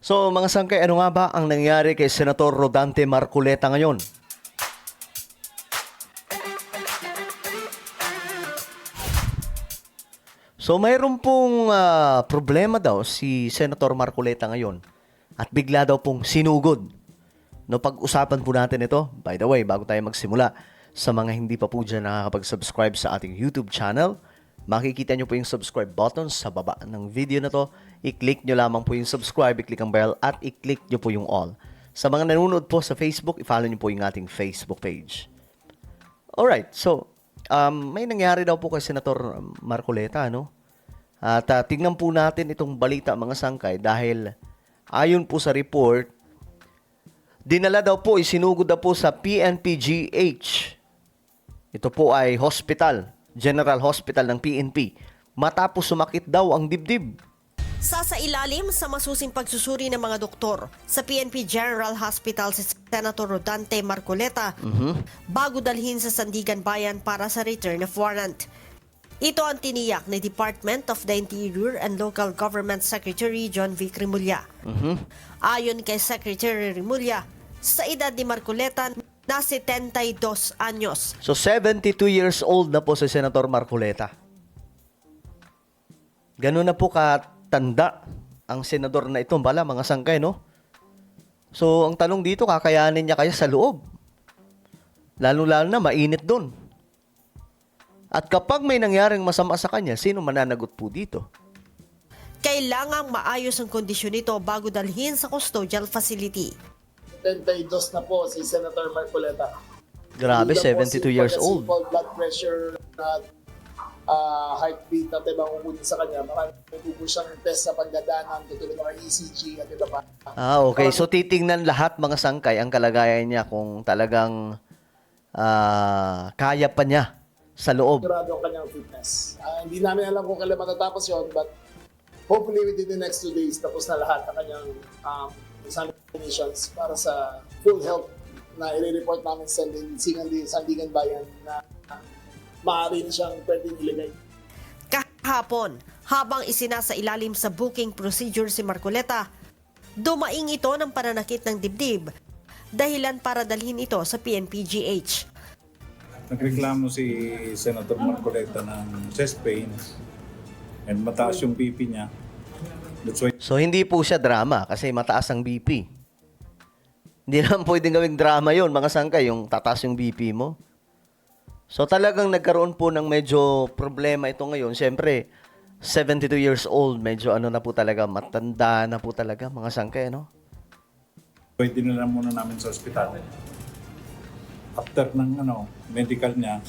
So mga sangkay, ano nga ba ang nangyari kay Senator Rodante Marcoleta ngayon? So mayroon pong problema daw si Senator Marcoleta ngayon at bigla daw pong sinugod. No, pag-usapan po natin ito. By the way, bago tayo magsimula, sa mga hindi pa po dyan nakakapag-subscribe sa ating YouTube channel, makikita nyo po yung subscribe button sa baba ng video na to. I-click nyo lamang po yung subscribe, i-click ang bell, at i-click nyo po yung all. Sa mga nanonood po sa Facebook, i-follow nyo po yung ating Facebook page. Alright, so, may nangyari daw po kay Senator Marcoleta, no? At tingnan po natin itong balita, mga sangkay, dahil ayon po sa report, dinala daw po, isinugod daw po sa PNP-GH. Ito po ay hospital, General Hospital ng PNP. Matapos sumakit daw ang dibdib. Sasailalim sa masusing pagsusuri ng mga doktor sa PNP General Hospital si Senator Rodante Marcoleta bago dalhin sa Sandigan Bayan para sa return of warrant. Ito ang tiniyak ni Department of the Interior and Local Government Secretary John V. Rimulya. Ayon kay Secretary Rimulya, sa edad ni Marcoleta na 72 anyos. So 72 years old na po si Senator Marcoleta. Ganun na po katanda ang senador na ito, bala mga sangkay, no? So ang tanong dito, kakayanin niya kaya sa loob? Lalo-lalo na mainit doon. At kapag may nangyaring masama sa kanya, sino mananagot po dito? Kailangang maayos ang kondisyon nito bago dalhin sa custodial facility. 72 na po si Senator Marcoleta. Grabe, Hindi na po 72 years old. simple blood pressure at heartbeat na tibang kukunin sa kanya. Marami po siyang test sa pagdadaanan, tutulong ng ECG at iba pa. Okay. So titingnan lahat mga sangkay ang kalagayan niya kung talagang kaya pa niya sa loob. Sigurado ang kanyang fitness. Hindi namin alam kung kailan matatapos yun, but hopefully within the next 2 days, tapos na lahat ang kanyang examinations para sa full health na i-report namin sa Sandigan Bayan na maaari na siyang pwedeng ilagay. Kahapon, habang isinasailalim sa booking procedure si Marcoleta, dumaing ito ng pananakit ng dibdib, dahilan para dalhin ito sa PNP-GH. Nagreklamo si Senator Marcoleta ng chest pains and mataas yung BP niya. That's why So hindi po siya drama kasi mataas ang BP. Hindi naman pwedeng gawing drama yon mga sangkay, yung tataas yung BP mo. So talagang nagkaroon po ng medyo problema ito ngayon. Siyempre, 72 years old, medyo ano na po talaga, matanda na po talaga mga sangkay, no? pwede na lang muna namin sa ospital. After ng medical niya,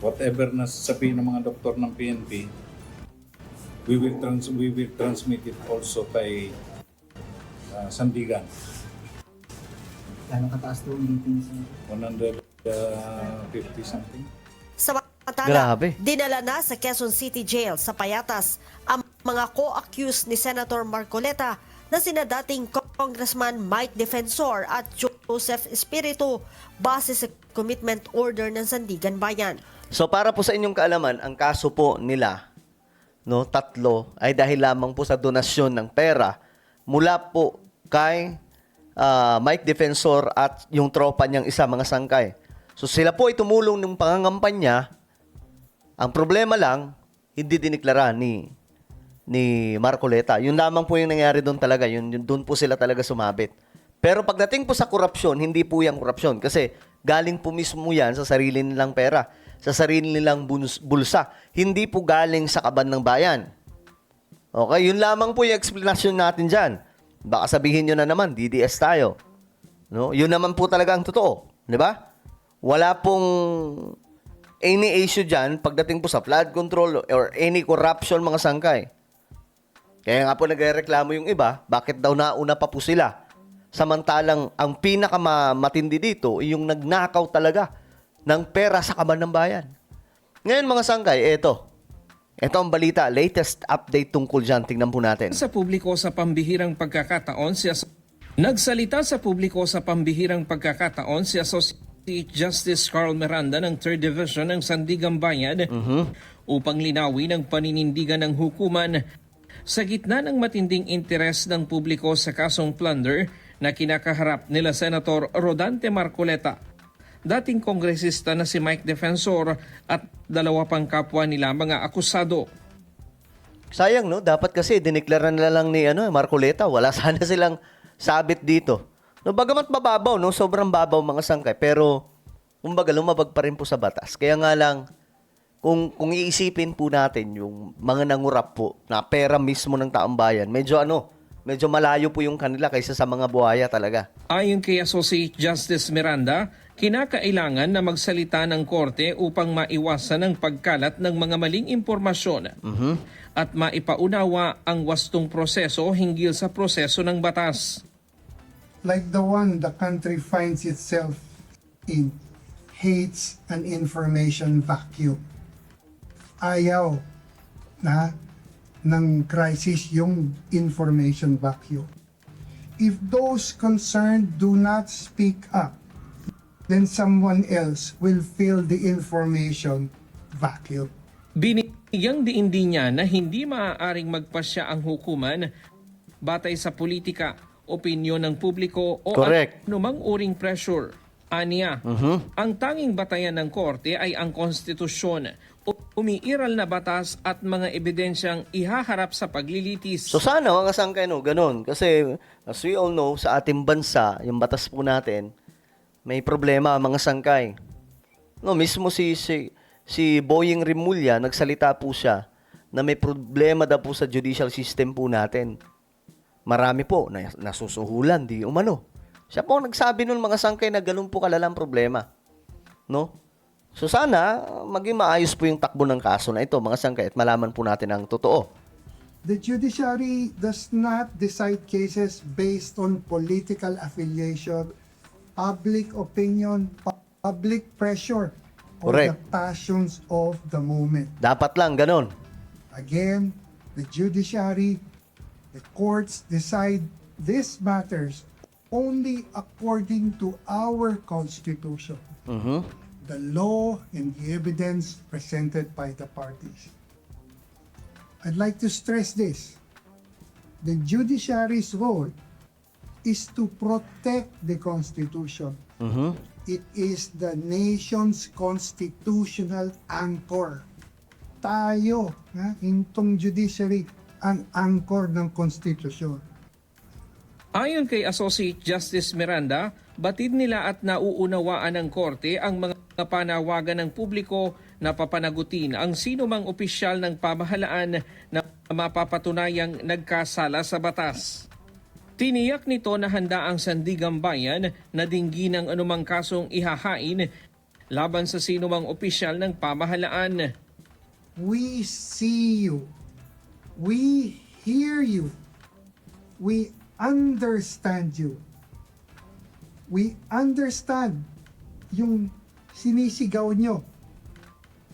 whatever na sasabihin ng mga doktor ng PNP, we will transmit it also kay Sandigan. Gano'ng kataas to ang meeting sa 150 something. Samantala, Grabe. dinala na sa Quezon City Jail sa Payatas ang mga co-accused ni Senator Marcoleta na sina dating Congressman Mike Defensor at Joseph Espiritu base sa commitment order ng Sandigan Bayan. So para po sa inyong kaalaman, ang kaso po nila, no, tatlo, ay dahil lamang po sa donasyon ng pera mula po kay Mike Defensor at yung tropa niyang isa, mga sangkay. So sila po ay tumulong ng pangangampanya. Ang problema lang, hindi diniklara ni Marcoleta. Yun lamang po yung nangyari doon talaga. Doon po sila talaga sumabit. Pero pagdating po sa korupsyon, hindi po yung korupsyon. Kasi galing po mismo yan sa sarili nilang pera. Sa sarili nilang bulsa. Hindi po galing sa kaban ng bayan. Okay, yun lamang po yung explanation natin dyan. Baka sabihin nyo na naman, DDS tayo. No? Yun naman po talaga ang totoo. Di ba? Wala pong any issue dyan pagdating po sa flood control or any corruption, mga sangkay. Kaya nga po nagreklamo yung iba, bakit daw nauna pa po sila? Samantalang ang pinakamatindi dito ay yung nagnakaw talaga ng pera sa kaban ng bayan. Ngayon mga sangkay, ito ang balita, latest update tungkol dyan. Tingnan po natin. Sa publiko sa pambihirang pagkakataon Nagsalita sa publiko sa pambihirang pagkakataon si Associate Justice Carl Miranda ng 3rd Division ng Sandigan Bayan upang linawin ang paninindigan ng hukuman sa gitna ng matinding interes ng publiko sa kasong plunder na kinakaharap nila Senator Rodante Marcoleta, dating kongresista na si Mike Defensor at dalawa pang kapwa nila mga akusado. Sayang, no? Dapat kasi dineklara nila lang ni Marcoleta. Wala sana silang sabit dito. No, bagamat mababaw, no? Sobrang babaw mga sangkay. Pero, kumbaga, lumabag pa rin po sa batas. Kaya nga lang, kung iisipin po natin yung mga nangurap po na pera mismo ng taong bayan, medyo malayo po yung kanila kaysa sa mga buhaya talaga. Ayon kay Associate Justice Miranda, kinakailangan na magsalita ng korte upang maiwasan ang pagkalat ng mga maling impormasyon at maipaunawa ang wastong proseso hinggil sa proseso ng batas. Like the one the country finds itself in, hates an information vacuum. Ayaw na ng crisis yung information vacuum. If those concerned do not speak up, then someone else will fill the information vacuum. Binigyang diindi niya na hindi maaaring magpasya ang hukuman batay sa politika, opinyon ng publiko o Correct. anumang uring pressure. Aniya, ang tanging batayan ng korte ay ang konstitusyon, umiiral na batas at mga ebidensyang ihaharap sa paglilitis. So sana mga sangkay, no, ganun. Kasi as we all know, sa ating bansa, yung batas po natin, may problema mga sangkay. No, mismo si Boying Rimulya, nagsalita po siya na may problema daw po sa judicial system po natin. Marami po na nasusuhulan, di umano. Siya po ang nagsabi nun mga sangkay na ganun po kalalang problema. No? So sana maging maayos po yung takbo ng kaso na ito mga sangkay at malaman po natin ang totoo. The judiciary does not decide cases based on political affiliation, public opinion, public pressure, or Correct. the passions of the moment. Dapat lang ganun. Again, the judiciary, the courts decide these matters only according to our Constitution, the law and the evidence presented by the parties. I'd like to stress this. The judiciary's role is to protect the Constitution. It is the nation's constitutional anchor. Tayo, intong judiciary, ang anchor ng Constitution. Ayon kay Associate Justice Miranda, batid nila at nauunawaan ng korte ang mga panawagan ng publiko na papanagutin ang sino mang opisyal ng pamahalaan na mapapatunayang nagkasala sa batas. Tiniyak nito na handa ang Sandigang Bayan na dinggin ang anumang kasong ihahain laban sa sino mang opisyal ng pamahalaan. We see you. We hear you. We understand you. We understand yung sinisigaw nyo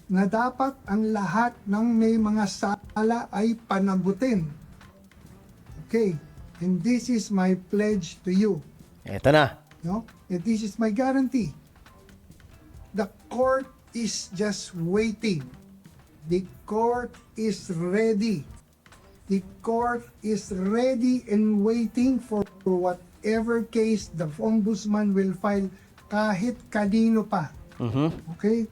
na dapat ang lahat ng may mga sala ay panagutin. Okay, and this is my pledge to you. Eto na. No? And this is my guarantee. The court is just waiting. The court is ready. The court is ready and waiting for whatever case the ombudsman will file kahit kanino pa. Okay?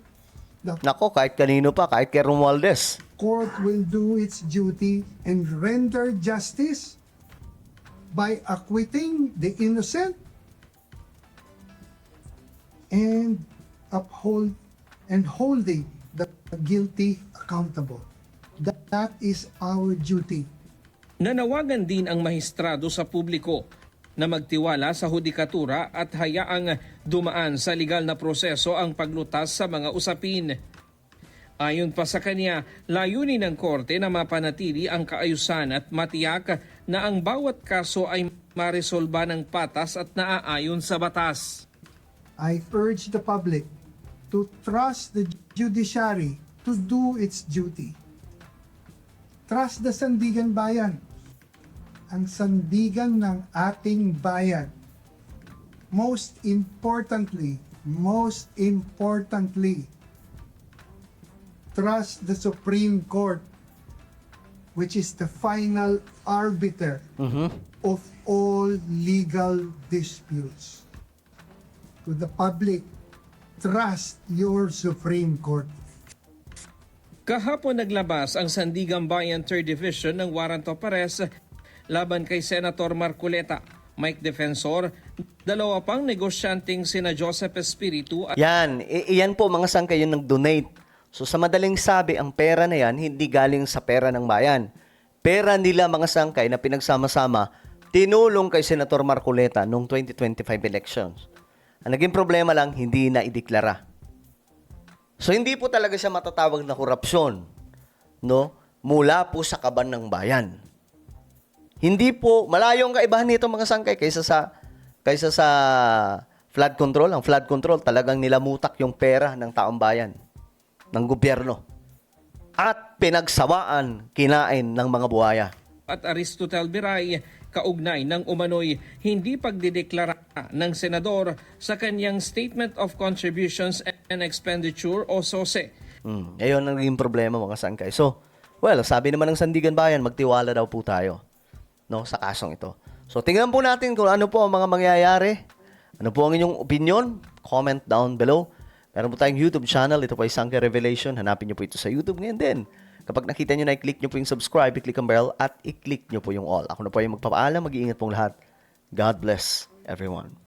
The Nako, kahit kanino pa, kahit kay Romualdez. court will do its duty and render justice by acquitting the innocent and holding the guilty accountable. That is our duty. Nanawagan din ang mahistrado sa publiko na magtiwala sa hudikatura at hayaang dumaan sa legal na proseso ang paglutas sa mga usapin. Ayon pa sa kanya, layunin ng korte na mapanatili ang kaayusan at matiyak na ang bawat kaso ay maresolba ng patas at naaayon sa batas. I urge the public to trust the judiciary to do its duty. Trust the Sandigan Bayan. Ang sandigan ng ating bayan. Most importantly, trust the Supreme Court. which is the final arbiter of all legal disputes. To the public, trust your Supreme Court. Kahapon naglabas ang Sandigan Bayan 3rd Division ng warrant of arrest laban kay Senator Marcoleta, Mike Defensor, dalawa pang negosyanteng sina Joseph Espiritu at Yan, iyan po mga sangkay yung nag-donate. So sa madaling sabi, ang pera na yan hindi galing sa pera ng bayan. Pera nila mga sangkay na pinagsama-sama, tinulong kay Senator Marcoleta noong 2025 elections. Ang naging problema lang, hindi na ideklara. So hindi po talaga siya matatawag na korupsyon, no? Mula po sa kaban ng bayan. Hindi po malayong kaibahan nito mga sangkay kaysa sa flood control. Ang flood control talagang nilamutak yung pera ng taong bayan, ng gobyerno. At pinagsawaan, kinain ng mga buhaya. at Aristotel Biray kaugnay ng umano'y hindi pagdideklara ng senador sa kanyang Statement of Contributions and Expenditure o SOSE. Ayun ang naging problema mga sangkay. So, well, sabi naman ng Sandigan Bayan, magtiwala daw po tayo, no, sa kasong ito. So, tingnan po natin kung ano po ang mga mangyayari. Ano po ang inyong opinion? Comment down below. Meron po tayong YouTube channel. Ito po ay Sangkay Revelation. Hanapin nyo po ito sa YouTube ngayon din. Kapag nakita nyo na, i-click nyo po yung subscribe, i-click ang bell, at i-click nyo po yung all. Ako na po yung magpapaalam. Mag-iingat pong lahat. God bless everyone.